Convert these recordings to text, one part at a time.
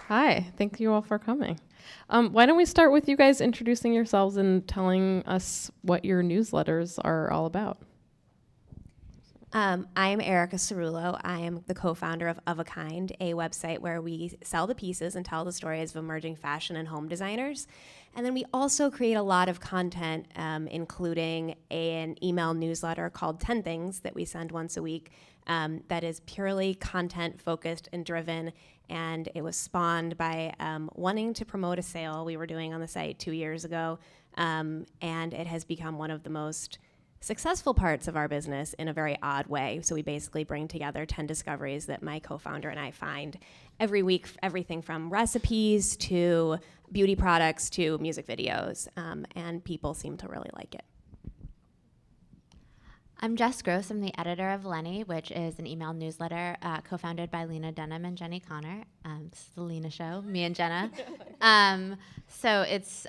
Hi, thank you all for coming. Why don't we start with you guys introducing yourselves and telling us what your newsletters are all about? I am Erica Cerullo. I am the co-founder of a Kind, a website where we sell the pieces and tell the stories of emerging fashion and home designers. And then we also create a lot of content, including an email newsletter called 10 Things that we send once a week that is purely content focused and driven. And it was spawned by wanting to promote a sale we were doing on the site 2 years ago. And it has become one of the most successful parts of our business in a very odd way. So we basically bring together 10 discoveries that my co-founder and I find every week, everything from recipes to beauty products to music videos, and people seem to really like it. I'm Jess Gross. I'm the editor of Lenny, which is an email newsletter co-founded by Lena Dunham and Jenny Connor. This is the Lena Show, me and Jenna. So it's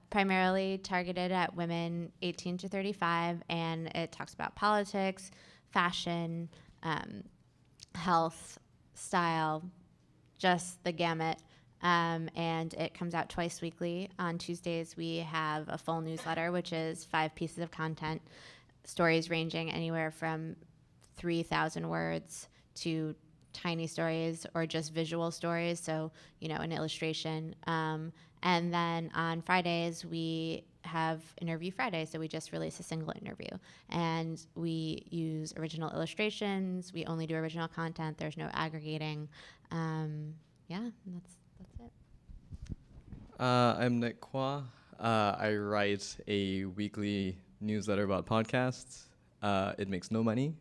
primarily targeted at women 18 to 35, and it talks about politics, fashion, health, style, just the gamut. And it comes out twice weekly. On Tuesdays, we have a full newsletter, which is 5 pieces of content, stories ranging anywhere from 3,000 words to tiny stories or just visual stories, so, an illustration. And then on Fridays, we have Interview Friday, so we just release a single interview. And we use original illustrations. We only do original content. There's no aggregating. That's it. I'm Nick Kwa. I write a weekly newsletter about podcasts. It makes no money.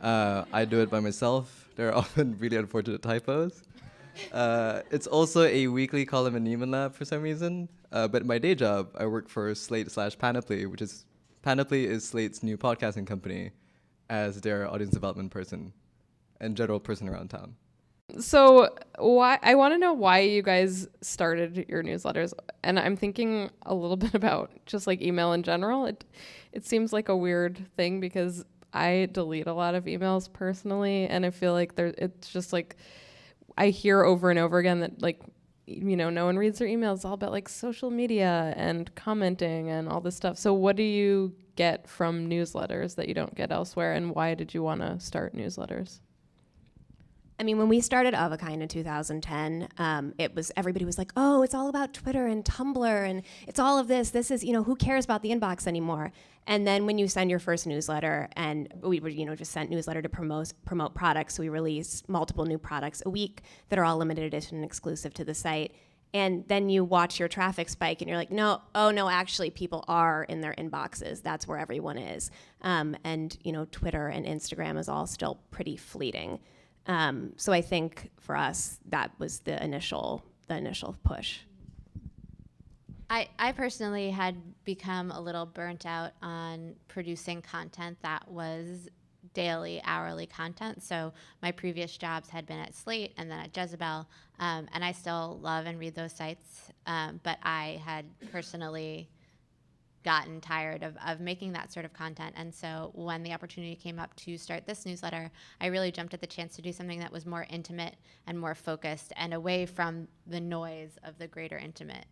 I do it by myself. There are often really unfortunate typos. It's also a weekly column in Neiman Lab for some reason. But my day job, I work for Slate/Panoply, Panoply is Slate's new podcasting company, as their audience development person and general person around town. So I want to know why you guys started your newsletters, and I'm thinking a little bit about just like email in general. It seems like a weird thing because I delete a lot of emails personally, and I feel like it's just like I hear over and over again that no one reads their emails. It's all about like social media and commenting and all this stuff. So what do you get from newsletters that you don't get elsewhere, and why did you want to start newsletters? I mean, when we started Of a Kind in 2010, everybody was like, oh, it's all about Twitter and Tumblr and it's all of this. This is, who cares about the inbox anymore? And then when you send your first newsletter, and we were, just sent newsletter to promote products. So we release multiple new products a week that are all limited edition and exclusive to the site. And then you watch your traffic spike and you're like, no, actually people are in their inboxes. That's where everyone is. And Twitter and Instagram is all still pretty fleeting. So I think for us, that was the initial push. I personally had become a little burnt out on producing content that was daily, hourly content. So my previous jobs had been at Slate and then at Jezebel, and I still love and read those sites, but I had personally gotten tired of making that sort of content. And so when the opportunity came up to start this newsletter, I really jumped at the chance to do something that was more intimate and more focused and away from the noise of the greater internet.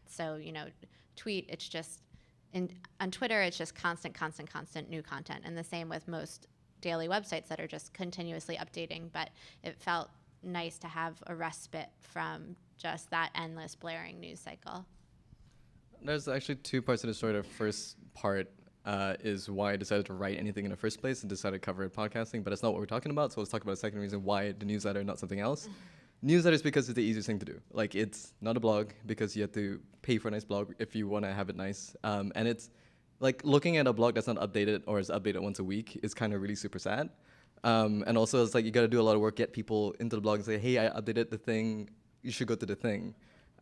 So, tweet, it's just, on Twitter, it's just constant new content. And the same with most daily websites that are just continuously updating. But it felt nice to have a respite from just that endless blaring news cycle. There's actually 2 parts to the story. The first part is why I decided to write anything in the first place and decided to cover podcasting, but that's not what we're talking about. So let's talk about the second reason why the newsletter, not something else. Newsletter is because it's the easiest thing to do. Like, it's not a blog because you have to pay for a nice blog if you want to have it nice. And it's like looking at a blog that's not updated or is updated once a week is kind of really super sad. And also it's like you got to do a lot of work, get people into the blog and say, hey, I updated the thing. You should go to the thing.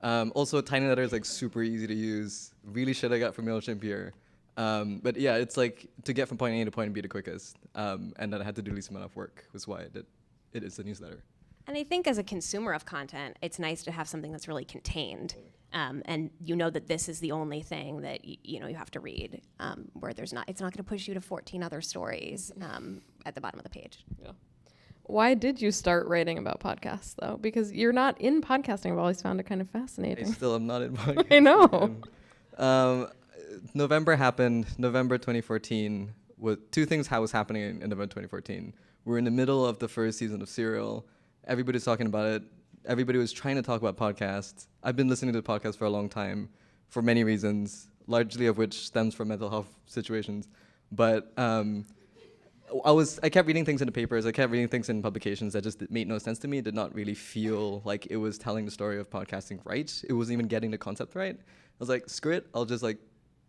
Also, Tiny Letter is like super easy to use. Really shit I got from MailChimp here. But yeah, it's like to get from point A to point B the quickest. And then I had to do the least amount of work was why it is a newsletter. And I think as a consumer of content, it's nice to have something that's really contained. And that this is the only thing that you have to read, where it's not going to push you to 14 other stories at the bottom of the page. Yeah. Why did you start writing about podcasts, though? Because you're not in podcasting. I've always found it kind of I fascinating. still am not in podcasting. I know. November happened. November 2014. Two things was happening in November 2014. We're in the middle of the first season of Serial. Everybody's talking about it. Everybody was trying to talk about podcasts. I've been listening to the podcast for a long time, for many reasons, largely of which stems from mental health situations. But I kept reading things in the papers. I kept reading things in publications that just made no sense to me. It did not really feel like it was telling the story of podcasting right. It wasn't even getting the concept right. I was like, screw it. I'll just like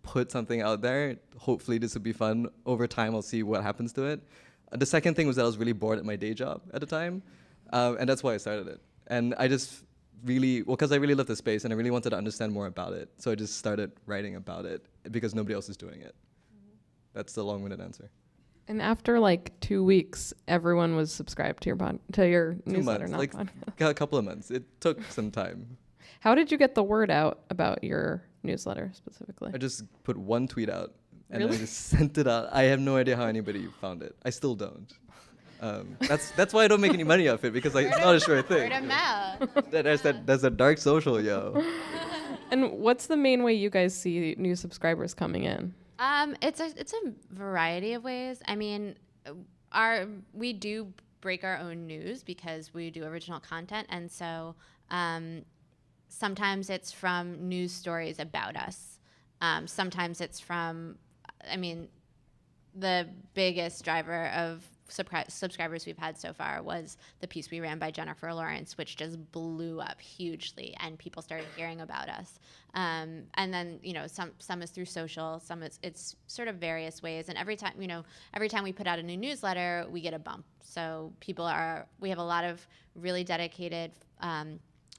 put something out there. Hopefully this will be fun. Over time, I'll see what happens to it. The second thing was that I was really bored at my day job at the time. And that's why I started it. And I just because I really love the space and I really wanted to understand more about it. So I just started writing about it because nobody else is doing it. That's the long-winded answer. And after like 2 weeks, everyone was subscribed to your 2 newsletter, months, not like podcast. a couple of months. It took some time. How did you get the word out about your newsletter specifically? I just put one tweet out and then Really? I just sent it out. I have no idea how anybody found it. I still don't. That's why I don't make any money off it, because like, it's not a sure thing. Word of mouth. There's a dark social, yo. And what's the main way you guys see new subscribers coming in? It's a variety of ways. I mean, we do break our own news because we do original content, and so sometimes it's from news stories about us. Sometimes it's from, I mean, the biggest driver of subscribers we've had so far was the piece we ran by Jennifer Lawrence, which just blew up hugely, and people started hearing about us. And then, some is through social, some it's sort of various ways. And every time we put out a new newsletter, we get a bump. So we have a lot of really dedicated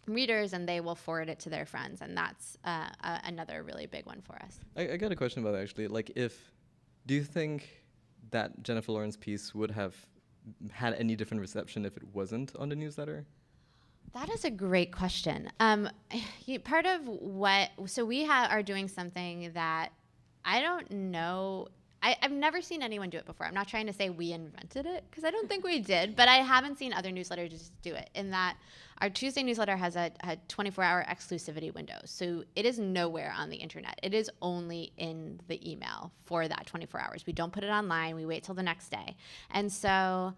readers, and they will forward it to their friends, and that's another really big one for us. I got a question about that, actually. Like, do you think that Jennifer Lawrence piece would have had any different reception if it wasn't on the newsletter? That is a great question. Part of so we are doing something that I don't know. I've never seen anyone do it before. I'm not trying to say we invented it, because I don't think we did, but I haven't seen other newsletters do it, in that our Tuesday newsletter has a 24-hour exclusivity window. So it is nowhere on the internet. It is only in the email for that 24 hours. We don't put it online. We wait till the next day. And so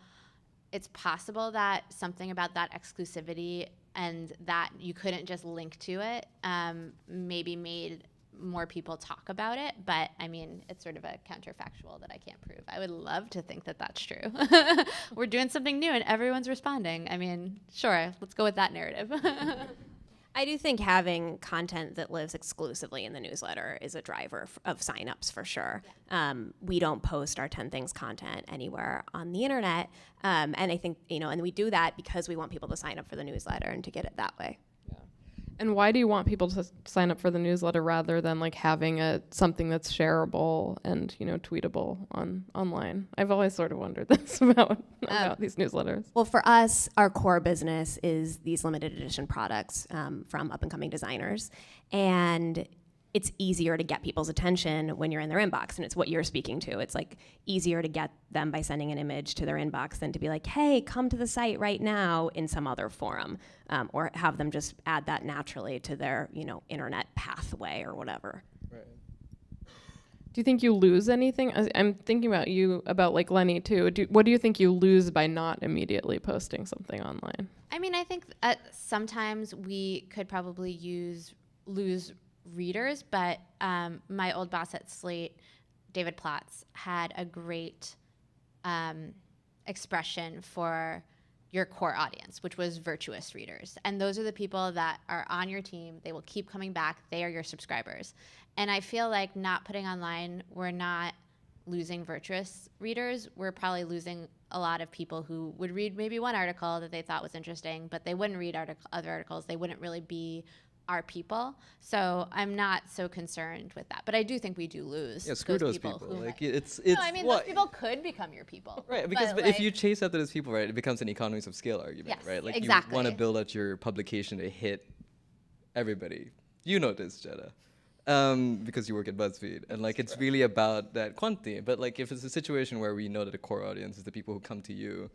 it's possible that something about that exclusivity and that you couldn't just link to it maybe made more people talk about it, but I mean, it's sort of a counterfactual that I can't prove. I would love to think that that's true. We're doing something new and everyone's responding. I mean, sure, let's go with that narrative. I do think having content that lives exclusively in the newsletter is a driver of signups for sure. Yeah. We don't post our 10 Things content anywhere on the internet. And I think, and we do that because we want people to sign up for the newsletter and to get it that way. And why do you want people to sign up for the newsletter rather than like having something that's shareable and tweetable online? I've always sort of wondered this about these newsletters. Well, for us, our core business is these limited edition products from up and coming designers, and it's easier to get people's attention when you're in their inbox, and it's what you're speaking to. It's like easier to get them by sending an image to their inbox than to be like, hey, come to the site right now in some other forum, or have them just add that naturally to their internet pathway or whatever. Right. Do you think you lose anything? I'm thinking about like Lenny too. What do you think you lose by not immediately posting something online? I mean, I think sometimes we could probably lose readers, but my old boss at Slate, David Platz, had a great expression for your core audience, which was virtuous readers. And those are the people that are on your team. They will keep coming back. They are your subscribers. And I feel like not putting online, we're not losing virtuous readers. We're probably losing a lot of people who would read maybe one article that they thought was interesting, but they wouldn't read other articles. They wouldn't really be our people. So I'm not so concerned with that. But I do think we do lose. Yeah, screw those people. Like it's no, I mean, those people could become your people. Right, because but if you chase after those people, right, it becomes an economies of scale argument, yes, right? Like exactly. You want to build out your publication to hit everybody. You know this, Jetta. Because you work at BuzzFeed, and like it's really about that quantity. But like if it's a situation where we know that the core audience is the people who come to you,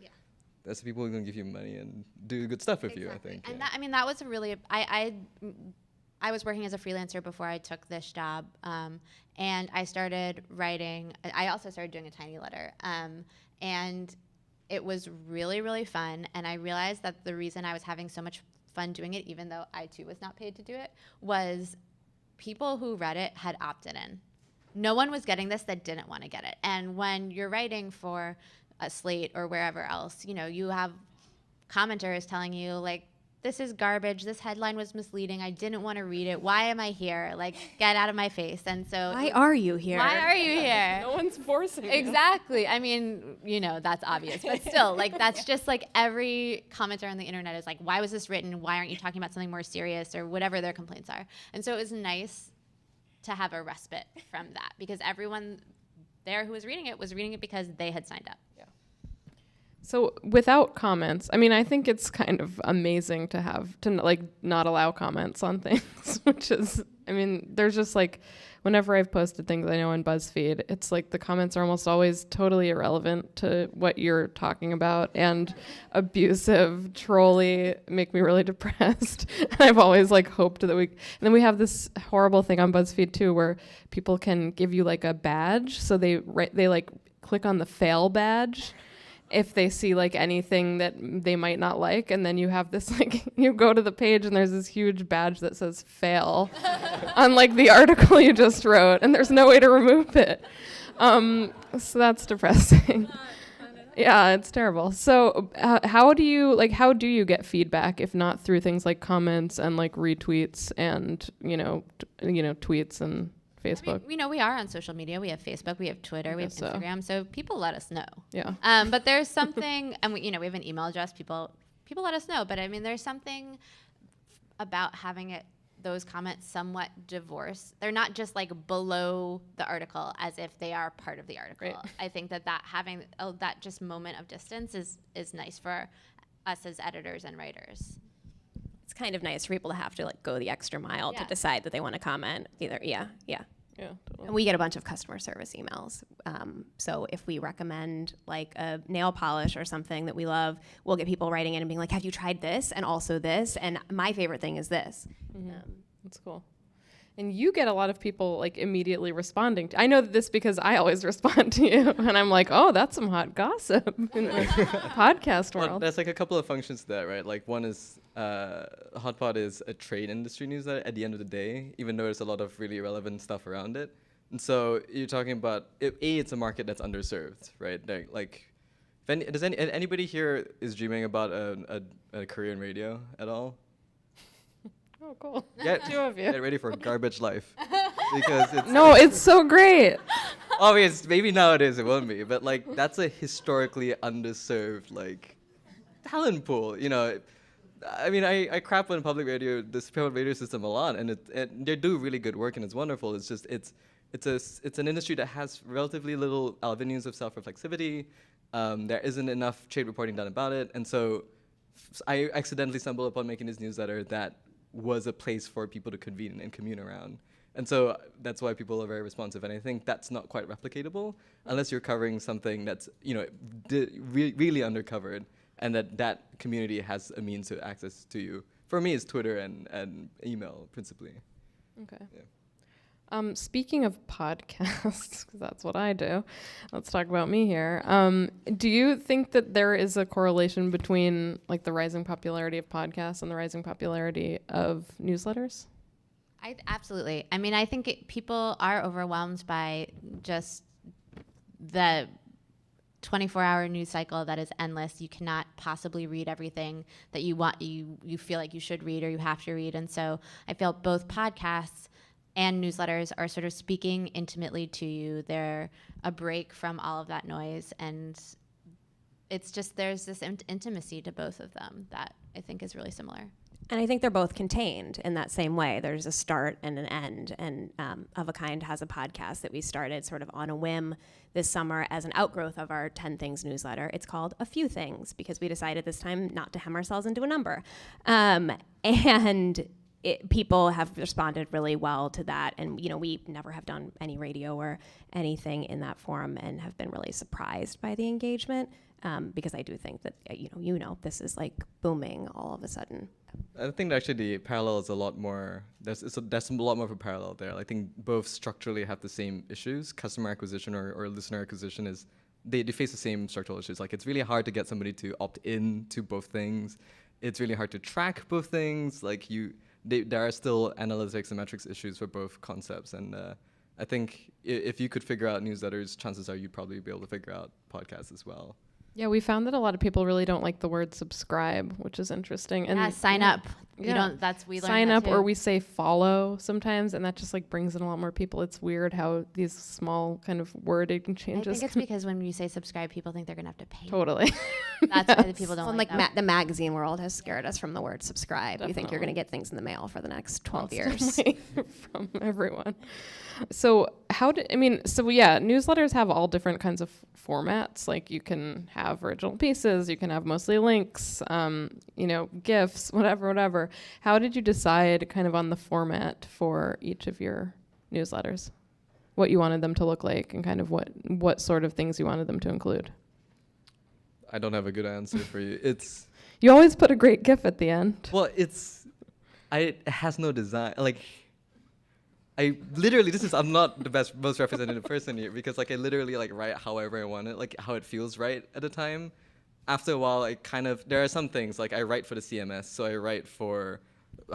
that's the people who are going to give you money and do good stuff with you, I think. And that was a really, I was working as a freelancer before I took this job, and I started writing. I also started doing a tiny letter, and it was really, really fun. And I realized that the reason I was having so much fun doing it, even though I too was not paid to do it, was people who read it had opted in. No one was getting this that didn't want to get it. And when you're writing for a Slate or wherever else, you have commenters telling you, like, this is garbage, this headline was misleading, I didn't want to read it, why am I here? Like, get out of my face. And so Why are you here? Why are you here? No one's forcing you. Exactly. I mean, that's obvious, but still, like, that's just like every commenter on the internet is like, why was this written? Why aren't you talking about something more serious, or whatever their complaints are? And so it was nice to have a respite from that, because everyone there who was reading it because they had signed up. Yeah. So without comments, I mean, I think it's kind of amazing to have to like not allow comments on things, which is, I mean, there's just like, whenever I've posted things I know on BuzzFeed, it's like the comments are almost always totally irrelevant to what you're talking about, and abusive, trolly, make me really depressed. And I've always like hoped that and then we have this horrible thing on BuzzFeed too, where people can give you like a badge. So they like click on the fail badge if they see like anything that they might not like, and then you have this like, you go to the page and there's this huge badge that says fail on like the article you just wrote, and there's no way to remove it. So that's depressing. Yeah, it's terrible. So how do you get feedback if not through things like comments and like retweets and tweets and Facebook? I mean, we are on social media. We have Facebook, we have Twitter, we have Instagram. So people let us know. Yeah. But there's something, and we have an email address. People let us know. But I mean, there's something about having those comments somewhat divorced. They're not just like below the article as if they are part of the article. Right. I think that having that just moment of distance is nice for us as editors and writers. It's kind of nice for people to have to like go the extra mile to Yeah. decide that they want to comment. Yeah. Yeah, totally. And we get a bunch of customer service emails. So if we recommend like a nail polish or something that we love, we'll get people writing in and being like, have you tried this? And also this. And my favorite thing is this. That's cool. And you get a lot of people like immediately responding I know this because I always respond to you, and I'm like, oh, that's some hot gossip in the podcast Well, world. there's like a couple of functions to that, right? Like one is Hotpot is a trade industry newsletter at the end of the day, even though there's a lot of really relevant stuff around it. And so you're talking about, it's a market that's underserved, right? Like does anybody here is dreaming about a career in radio at all? Oh, cool. Two of you. Get ready for garbage life. Because It's so great. obvious, maybe nowadays it won't be, but like that's a historically underserved like talent pool. I mean, I crap on public radio, this public radio system a lot, and they do really good work, and it's wonderful. It's just it's an industry that has relatively little avenues of self-reflexivity. There isn't enough trade reporting done about it, and so I accidentally stumbled upon making this newsletter that was a place for people to convene and commune around. And so that's why people are very responsive. And I think that's not quite replicatable unless you're covering something that's, really undercovered, and that community has a means of access to you. For me, it's Twitter and email principally. Okay. Yeah. Speaking of podcasts, because that's what I do, let's talk about me here. Do you think that there is a correlation between like the rising popularity of podcasts and the rising popularity of newsletters? Absolutely. I mean, I think people are overwhelmed by just the 24-hour news cycle that is endless. You cannot possibly read everything that you feel like you should read or you have to read. And so I feel both podcasts and newsletters are sort of speaking intimately to you. They're a break from all of that noise, and it's just there's this intimacy to both of them that I think is really similar. And I think they're both contained in that same way. There's a start and an end. And Of a Kind has a podcast that we started sort of on a whim this summer as an outgrowth of our 10 Things newsletter. It's called A Few Things because we decided this time not to hem ourselves into a number. And people have responded really well to that. And, we never have done any radio or anything in that forum and have been really surprised by the engagement, because I do think that, this is like booming all of a sudden. I think that actually the parallel is a lot more, there's a lot more of a parallel there. I think both structurally have the same issues. Customer acquisition or listener acquisition is, they face the same structural issues. Like, it's really hard to get somebody to opt in to both things. It's really hard to track both things. Like, there are still analytics and metrics issues for both concepts. And I think if you could figure out newsletters, chances are you'd probably be able to figure out podcasts as well. Yeah, we found that a lot of people really don't like the word subscribe, which is interesting. And sign up. Yeah. You don't. We learned sign that up, too. or we say follow sometimes, and that just like brings in a lot more people. It's weird how these small kind of wording I changes. think it's because when you say subscribe, people think they're gonna have to pay. Totally. That's why the people don't Well, like that. the magazine world has scared us from the word subscribe. You think you're Definitely. going to get things in the mail for the next 12 years. Constantly from everyone. So newsletters have all different kinds of formats. Like, you can have original pieces, you can have mostly links, GIFs, whatever. How did you decide kind of on the format for each of your newsletters? What you wanted them to look like and kind of what sort of things you wanted them to include? I don't have a good answer for you. You always put a great GIF at the end. Well, it has no design. Like, I literally, I'm not the most representative person here, because like I literally like write however I want it, like how it feels right at the time. After a while, there are some things, like I write for the CMS, so I write for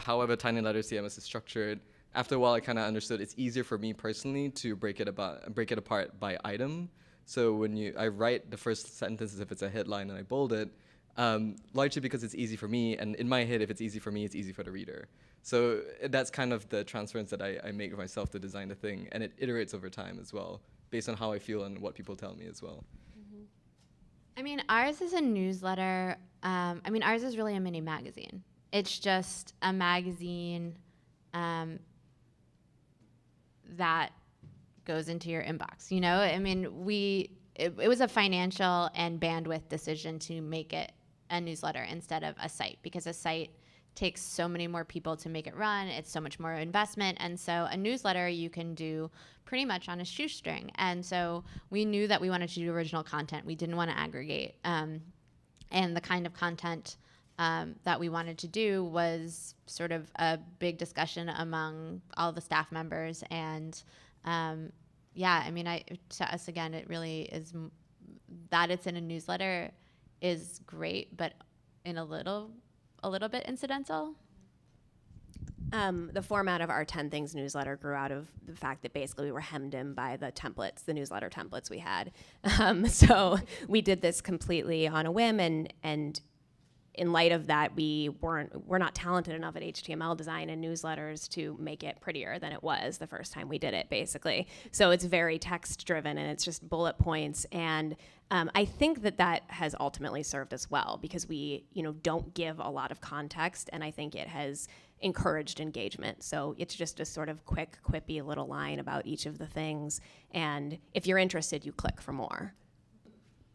however tiny letter CMS is structured. After a while, I kind of understood it's easier for me personally to break it apart by item. So I write the first sentence as if it's a headline and I bold it, largely because it's easy for me. And in my head, if it's easy for me, it's easy for the reader. So that's kind of the transference that I make of myself to design the thing. And it iterates over time as well, based on how I feel and what people tell me as well. I mean, ours is a newsletter. Ours is really a mini magazine. It's just a magazine that goes into your inbox. It was a financial and bandwidth decision to make it a newsletter instead of a site, because a site takes so many more people to make it run. It's so much more investment. And so a newsletter you can do pretty much on a shoestring. And so we knew that we wanted to do original content. We didn't want to aggregate. And the kind of content that we wanted to do was sort of a big discussion among all the staff members. And to us, again, it really is that it's in a newsletter is great, but in a little bit incidental. The format of our 10 Things newsletter grew out of the fact that basically we were hemmed in by the newsletter templates we had. So we did this completely on a whim, and in light of that, we're not talented enough at HTML design and newsletters to make it prettier than it was the first time we did it, basically. So it's very text driven, and it's just bullet points. And I think that has ultimately served us well, because we don't give a lot of context, and I think it has encouraged engagement. So it's just a sort of quick, quippy little line about each of the things. And if you're interested, you click for more.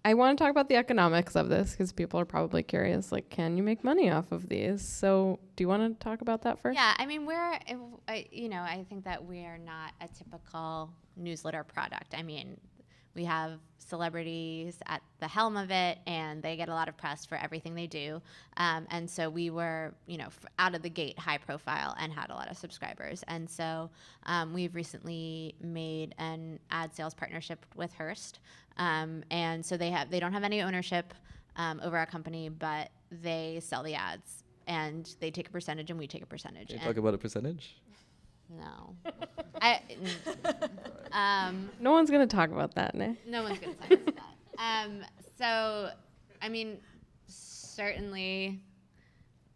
I want to talk about the economics of this, because people are probably curious, like, can you make money off of these? So do you want to talk about that first? Yeah, I mean, I think that we are not a typical newsletter product. I mean, we have celebrities at the helm of it, and they get a lot of press for everything they do. And so we were, out of the gate high profile and had a lot of subscribers. And so we've recently made an ad sales partnership with Hearst. And so they don't have any ownership over our company, but they sell the ads, and they take a percentage and we take a percentage. Can you talk about a percentage? No. No one's going to talk about that, Nick. No one's going to talk about that. So, I mean, certainly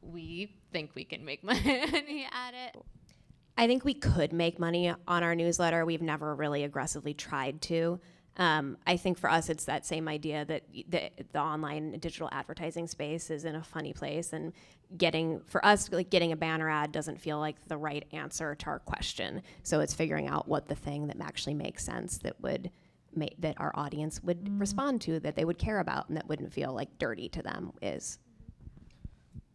we think we can make money at it. I think we could make money on our newsletter. We've never really aggressively tried to. I think for us, it's that same idea that the online digital advertising space is in a funny place, and getting a banner ad doesn't feel like the right answer to our question. So it's figuring out what the thing that actually makes sense that our audience would respond to, that they would care about, and that wouldn't feel like dirty to them is.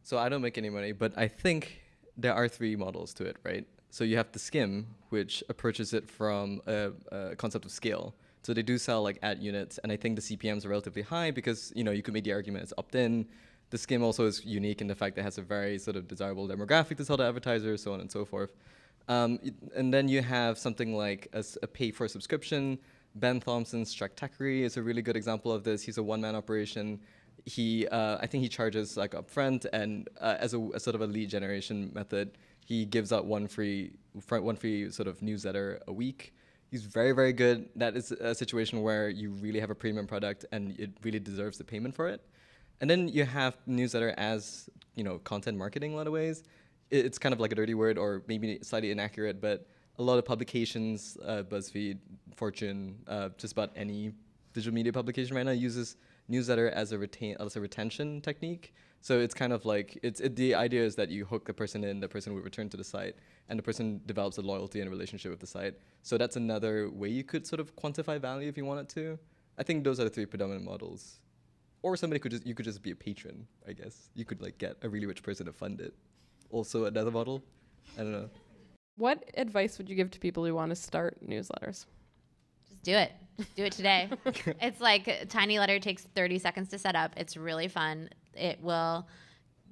So I don't make any money, but I think there are three models to it, right? So you have the skim, which approaches it from a concept of scale. So they do sell like ad units, and I think the CPMs are relatively high because, you know, you could make the argument it's opt-in. The skim also is unique in the fact that it has a very sort of desirable demographic to sell to advertisers, so on and so forth. And then you have something like a pay-for subscription. Ben Thompson's Stractackery is a really good example of this. He's a one-man operation. I think he charges like upfront, and as a sort of a lead generation method, he gives out one free sort of newsletter a week. He's very, very good. That is a situation where you really have a premium product and it really deserves the payment for it. And then you have newsletter as, you know, content marketing in a lot of ways. It's kind of like a dirty word or maybe slightly inaccurate, but a lot of publications, BuzzFeed, Fortune, just about any digital media publication right now uses newsletter as a retention technique. So it's kind of like, the idea is that you hook the person in, the person will return to the site, and the person develops a loyalty and a relationship with the site. So that's another way you could sort of quantify value if you wanted to. I think those are the three predominant models. Or you could just be a patron, I guess. You could like get a really rich person to fund it. Also another model. I don't know. What advice would you give to people who want to start newsletters? Just do it. Do it today. It's like a tiny letter takes 30 seconds to set up. It's really fun. It will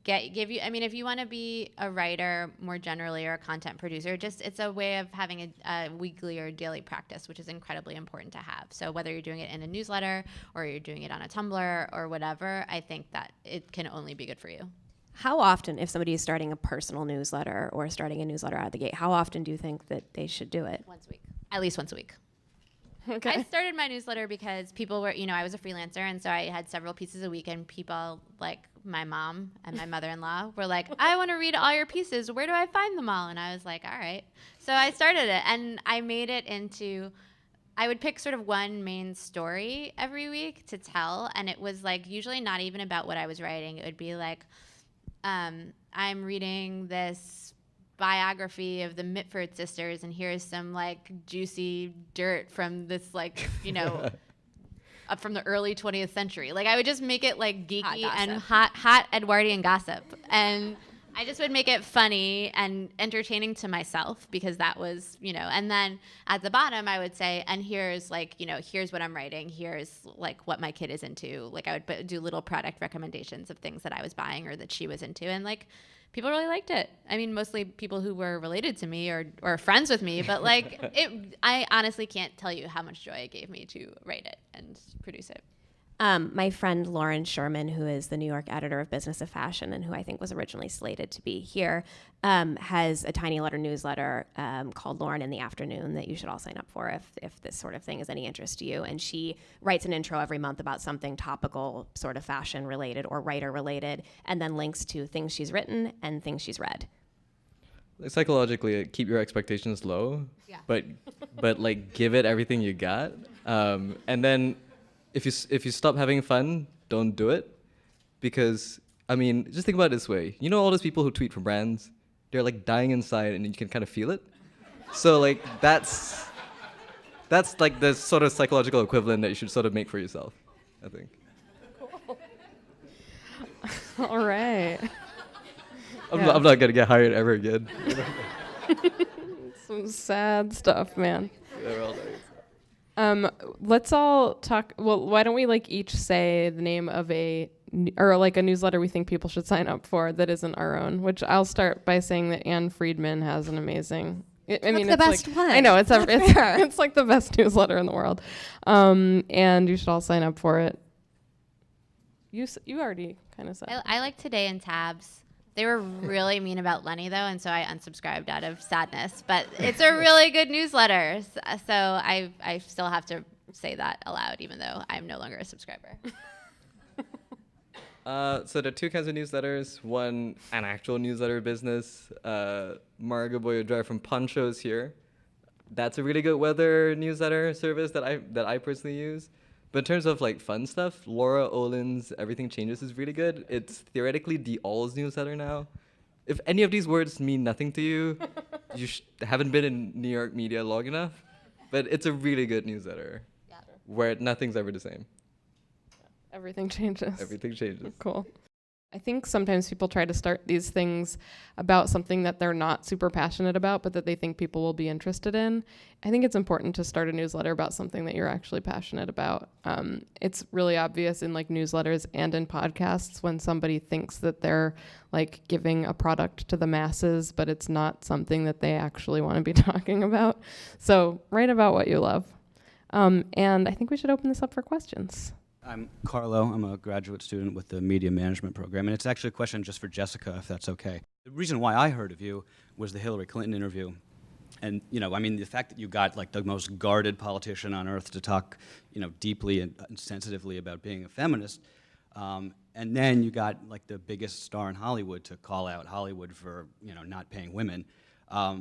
give you, I mean, if you want to be a writer more generally or a content producer, it's a way of having a weekly or daily practice, which is incredibly important to have. So whether you're doing it in a newsletter or you're doing it on a Tumblr or whatever, I think that it can only be good for you. How often, if somebody is starting a personal newsletter or starting a newsletter out of the gate, how often do you think that they should do it? Once a week. At least once a week. Okay. I started my newsletter because people were, I was a freelancer, and so I had several pieces a week, and people like my mom and my mother-in-law were like, I want to read all your pieces. Where do I find them all? And I was like, all right. So I started it, and I made it into, I would pick sort of one main story every week to tell, and it was like usually not even about what I was writing. It would be like, I'm reading this biography of the Mitford sisters, and here's some like juicy dirt from this like up from the early 20th century. Like I would just make it like geeky and hot Edwardian gossip, and I just would make it funny and entertaining to myself because that was, and then at the bottom I would say, and here's like, here's what I'm writing. Here's like what my kid is into. Like I would do little product recommendations of things that I was buying or that she was into. And like, people really liked it. I mean, mostly people who were related to me or friends with me, but like I honestly can't tell you how much joy it gave me to write it and produce it. My friend Lauren Sherman, who is the New York editor of Business of Fashion and who I think was originally slated to be here, has a tiny letter newsletter called Lauren in the Afternoon that you should all sign up for if this sort of thing is any interest to you. And she writes an intro every month about something topical, sort of fashion related or writer related, and then links to things she's written and things she's read. Psychologically, keep your expectations low, but like give it everything you got, and then if you stop having fun, don't do it, because I mean, just think about it this way. You know all those people who tweet for brands, they're like dying inside, and you can kind of feel it. So like that's like the sort of psychological equivalent that you should sort of make for yourself, I think. Cool. All right. I'm not gonna get hired ever again. Some sad stuff, man. Yeah, we're all dying. Let's all talk. Well, why don't we like each say the name of a newsletter we think people should sign up for that isn't our own? Which I'll start by saying that Anne Friedman has an amazing. I mean, the best like, one. I know it's like the best newsletter in the world, and you should all sign up for it. You already kind of said. I like Today and Tabs. They were really mean about Lenny, though, and so I unsubscribed out of sadness. But it's a really good newsletter, so I still have to say that aloud, even though I'm no longer a subscriber. So there are two kinds of newsletters. One, an actual newsletter business. Marga Boyodra from Poncho's here. That's a really good weather newsletter service that I personally use. But in terms of like fun stuff, Laura Olin's Everything Changes is really good. It's theoretically the All's newsletter now. If any of these words mean nothing to you, you haven't been in New York media long enough. But it's a really good newsletter where nothing's ever the same. Everything changes. Everything changes. Cool. I think sometimes people try to start these things about something that they're not super passionate about, but that they think people will be interested in. I think it's important to start a newsletter about something that you're actually passionate about. It's really obvious in like newsletters and in podcasts when somebody thinks that they're like giving a product to the masses, but it's not something that they actually want to be talking about. So write about what you love. And I think we should open this up for questions. I'm Carlo. I'm a graduate student with the Media Management program, and it's actually a question just for Jessica, if that's okay. The reason why I heard of you was the Hillary Clinton interview. And, I mean, the fact that you got, like, the most guarded politician on earth to talk, deeply and sensitively about being a feminist, and then you got, like, the biggest star in Hollywood to call out Hollywood for, not paying women. I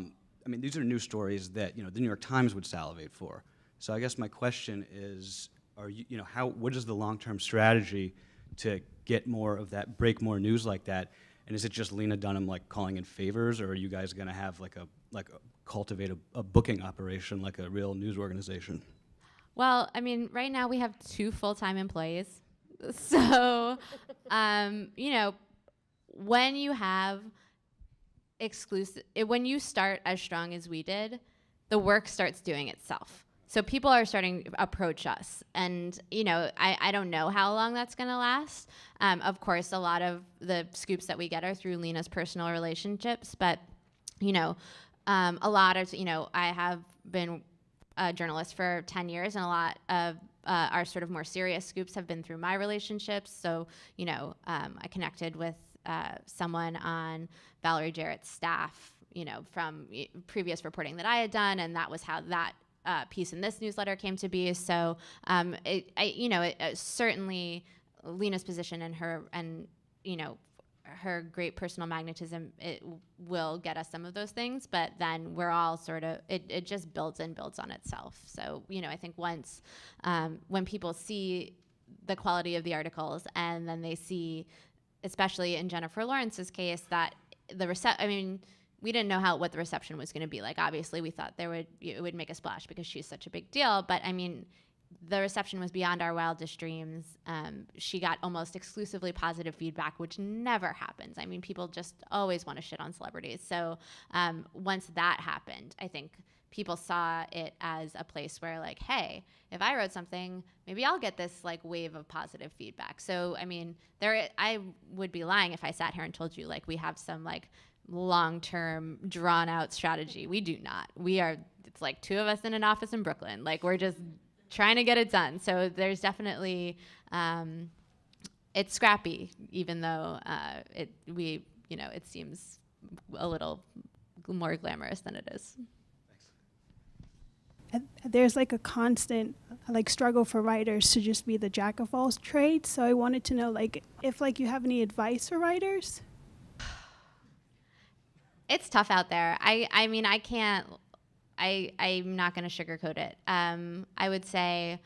mean, these are news stories that, the New York Times would salivate for. So I guess my question is, what is the long-term strategy to get more of that, break more news like that? And is it just Lena Dunham like calling in favors, or are you guys going to have like cultivate a booking operation like a real news organization? Well, I mean, right now we have 2 full-time employees. So, when you have when you start as strong as we did, the work starts doing itself. So people are starting to approach us, and I don't know how long that's going to last. Of course, a lot of the scoops that we get are through Lena's personal relationships, but a lot of I have been a journalist for 10 years, and a lot of our sort of more serious scoops have been through my relationships. So I connected with someone on Valerie Jarrett's staff, from previous reporting that I had done, and that was how that piece in this newsletter came to be. So certainly Lena's position and her great personal magnetism, it will get us some of those things, but then we're all sort of, it just builds and builds on itself. So, I think once, when people see the quality of the articles, and then they see, especially in Jennifer Lawrence's case, that we didn't know what the reception was going to be like. Obviously, we thought it would make a splash because she's such a big deal. But I mean, the reception was beyond our wildest dreams. She got almost exclusively positive feedback, which never happens. I mean, people just always want to shit on celebrities. So once that happened, I think people saw it as a place where, like, hey, if I wrote something, maybe I'll get this like wave of positive feedback. So I mean, I would be lying if I sat here and told you like we have some like long-term drawn-out strategy. We do not. It's like 2 of us in an office in Brooklyn. Like, we're just trying to get it done. So there's definitely, it's scrappy, even though it seems a little more glamorous than it is. There's like a constant like struggle for writers to just be the jack of all trades. So I wanted to know like if like you have any advice for writers. It's tough out there. I'm not going to sugarcoat it. I would say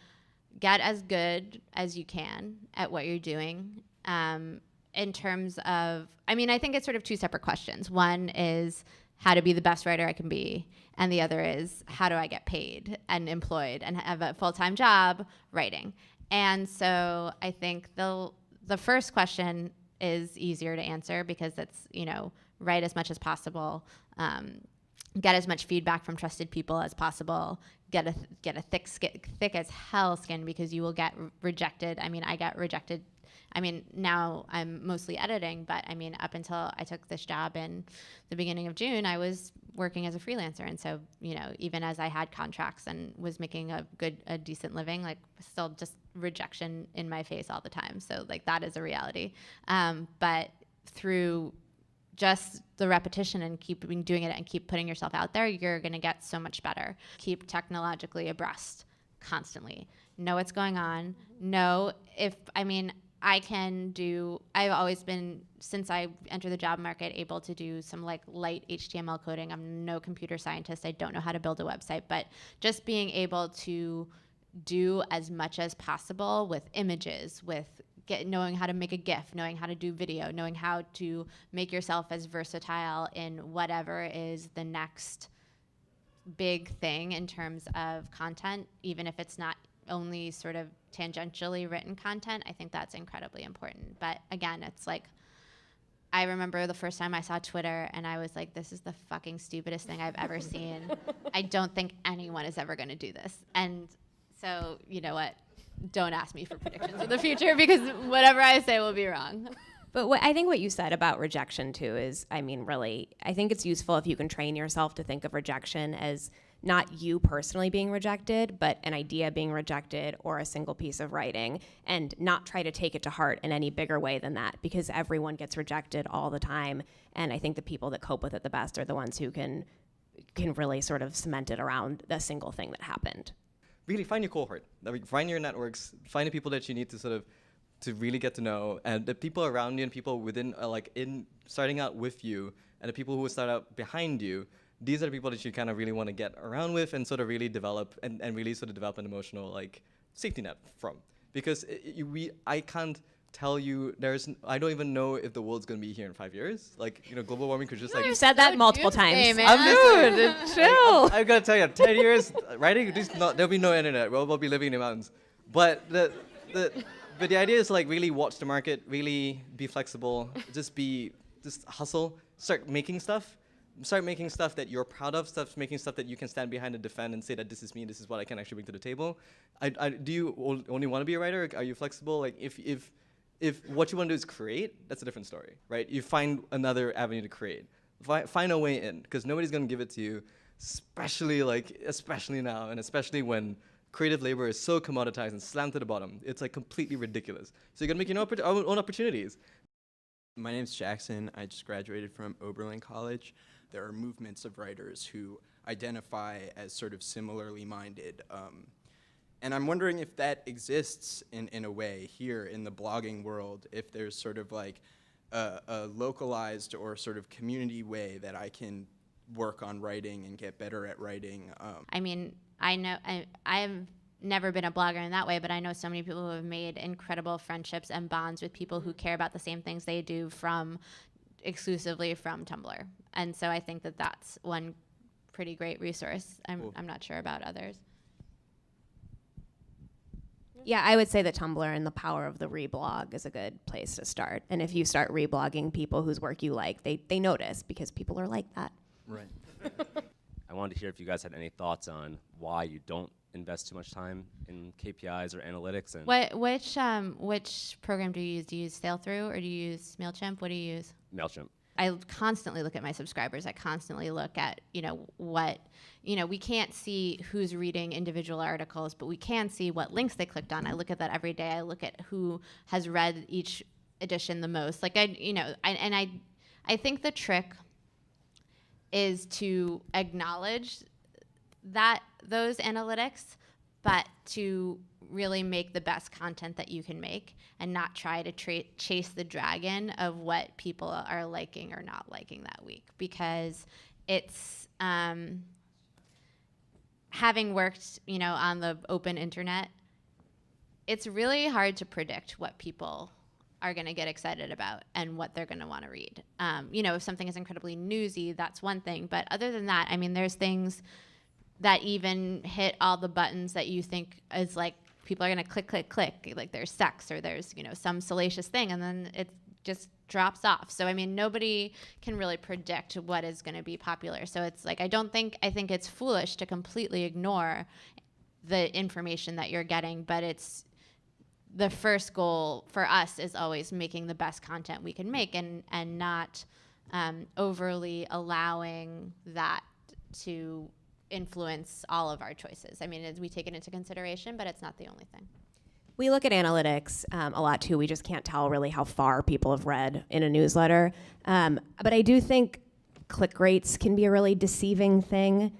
get as good as you can at what you're doing. In terms of, I think it's sort of 2 separate questions. One is how to be the best writer I can be. And the other is how do I get paid and employed and have a full-time job writing. And so I think the first question is easier to answer because it's, write as much as possible, get as much feedback from trusted people as possible, get a thick as hell skin because you will get rejected. I get rejected. Now I'm mostly editing, but up until I took this job in the beginning of June, I was working as a freelancer. And so, even as I had contracts and was making a decent living, like still just rejection in my face all the time. So like that is a reality. But through just the repetition and keep doing it and keep putting yourself out there, you're going to get so much better. Keep technologically abreast constantly. Know what's going on. I've always been, since I entered the job market, able to do some like light HTML coding. I'm no computer scientist. I don't know how to build a website, but just being able to do as much as possible with images, knowing how to make a GIF, knowing how to do video, knowing how to make yourself as versatile in whatever is the next big thing in terms of content, even if it's not only sort of tangentially written content. I think that's incredibly important. But again, it's like I remember the first time I saw Twitter and I was like, this is the fucking stupidest thing I've ever seen. I don't think anyone is ever going to do this. And so, you know what? Don't ask me for predictions in the future because whatever I say will be wrong. But I think what you said about rejection too is, I mean, really, I think it's useful if you can train yourself to think of rejection as not you personally being rejected, but an idea being rejected or a single piece of writing, and not try to take it to heart in any bigger way than that, because everyone gets rejected all the time. And I think the people that cope with it the best are the ones who can really sort of cement it around the single thing that happened. Really find your cohort. Find your networks. Find the people that you need to sort of to really get to know, and the people around you and people within, in starting out with you, and the people who start out behind you. These are the people that you kind of really want to get around with and sort of really develop and really sort of develop an emotional safety net from. Because I can't tell you, I don't even know if the world's going to be here in 5 years. Global warming could just You've said that multiple times. Dude, chill. I'm going to tell you, 10 years, writing, there'll be no internet. We'll be living in the mountains. But but the idea is really watch the market, really be flexible, just hustle, start making stuff. Start making stuff that you're proud of, making stuff that you can stand behind and defend and say that this is me, this is what I can actually bring to the table. Do you only want to be a writer? Are you flexible? If what you want to do is create, that's a different story, right? You find another avenue to create. Find a way in, because nobody's going to give it to you, especially now, and especially when creative labor is so commoditized and slammed to the bottom. It's completely ridiculous. So you're going to make your own opportunities. My name's Jackson. I just graduated from Oberlin College. There are movements of writers who identify as sort of similarly minded. And I'm wondering if that exists in a way here in the blogging world, if there's sort of a localized or sort of community way that I can work on writing and get better at writing. I mean, I know I've never been a blogger in that way, but I know so many people who have made incredible friendships and bonds with people who care about the same things they do exclusively from Tumblr. And so I think that that's one pretty great resource. I'm not sure about others. Yeah, I would say that Tumblr and the power of the reblog is a good place to start. And if you start reblogging people whose work you like, they notice, because people are like that. Right. I wanted to hear if you guys had any thoughts on why you don't invest too much time in KPIs or analytics. And Which program do you use? Do you use Sailthrough or do you use MailChimp? What do you use? MailChimp. I constantly look at my subscribers. I constantly look at, we can't see who's reading individual articles, but we can see what links they clicked on. I look at that every day. I look at who has read each edition the most. I think the trick is to acknowledge those analytics, but to really make the best content that you can make and not try to chase the dragon of what people are liking or not liking that week, because it's having worked on the open internet, it's really hard to predict what people are going to get excited about and what they're going to want to read. If something is incredibly newsy, that's one thing, but other than that, I mean, there's things that even hit all the buttons that you think is people are going to click, like there's sex or there's, some salacious thing, and then it just drops off. So, I mean, nobody can really predict what is going to be popular. So it's I think it's foolish to completely ignore the information that you're getting, but it's the first goal for us is always making the best content we can make and not overly allowing that to influence all of our choices. I mean, we take it into consideration, but it's not the only thing. We look at analytics a lot too. We just can't tell really how far people have read in a newsletter. But I do think click rates can be a really deceiving thing,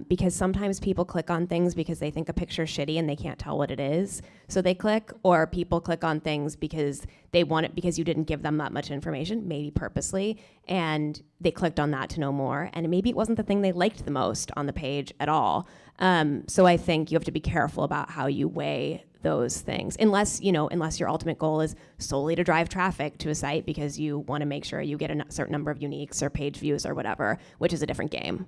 because sometimes people click on things because they think a picture's shitty and they can't tell what it is, so they click, or people click on things because they want it because you didn't give them that much information, maybe purposely, and they clicked on that to know more, and maybe it wasn't the thing they liked the most on the page at all. So I think you have to be careful about how you weigh those things, unless your ultimate goal is solely to drive traffic to a site because you want to make sure you get a certain number of uniques or page views or whatever, which is a different game.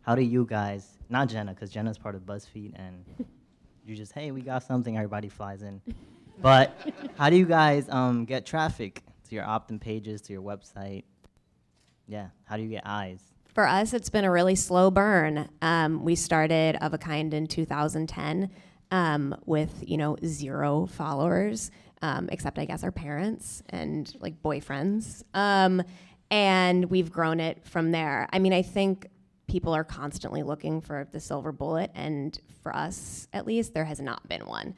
How do you guys, not Jenna, because Jenna's part of BuzzFeed, and you just, hey, we got something, everybody flies in. But how do you guys get traffic to your opt-in pages, to your website? Yeah, how do you get eyes? For us, it's been a really slow burn. We started Of a Kind in 2010 with 0 followers, except I guess our parents and like boyfriends. And we've grown it from there. I mean, I think people are constantly looking for the silver bullet, and for us, at least, there has not been one.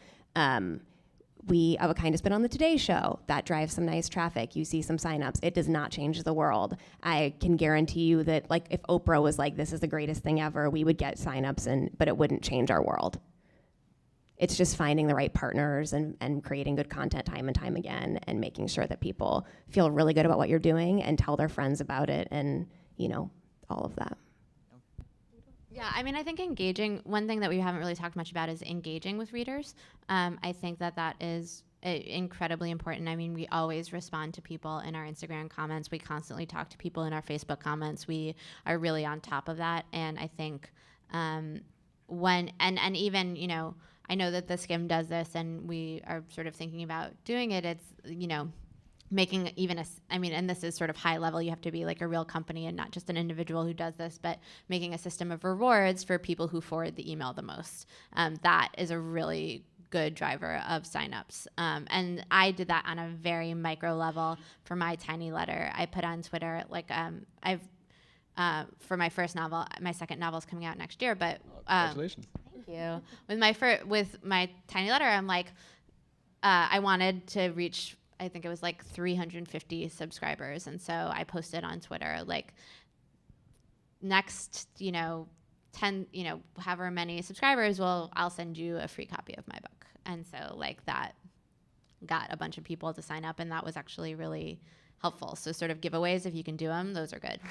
Of a Kind has been on the Today Show. That drives some nice traffic. You see some signups. It does not change the world. I can guarantee you that, like, if Oprah was like, "This is the greatest thing ever," we would get signups, but it wouldn't change our world. It's just finding the right partners and creating good content time and time again, and making sure that people feel really good about what you're doing and tell their friends about it, and all of that. Yeah, I mean, I think one thing that we haven't really talked much about is engaging with readers. I think that is incredibly important. I mean, we always respond to people in our Instagram comments. We constantly talk to people in our Facebook comments. We are really on top of that. And I think even, I know that the Skim does this, and we are sort of thinking about doing it. It's, making and this is sort of high level, you have to be like a real company and not just an individual who does this, but making a system of rewards for people who forward the email the most. That is a really good driver of signups. And I did that on a very micro level for my tiny letter. I put on Twitter, like for my first novel, my second novel is coming out next year, but Congratulations. Thank you. With my tiny letter, I'm like, I wanted to reach, I think it was like 350 subscribers. And so I posted on Twitter, like, next, 10, however many subscribers, I'll send you a free copy of my book. And so like that got a bunch of people to sign up, and that was actually really helpful. So sort of giveaways, if you can do them, those are good.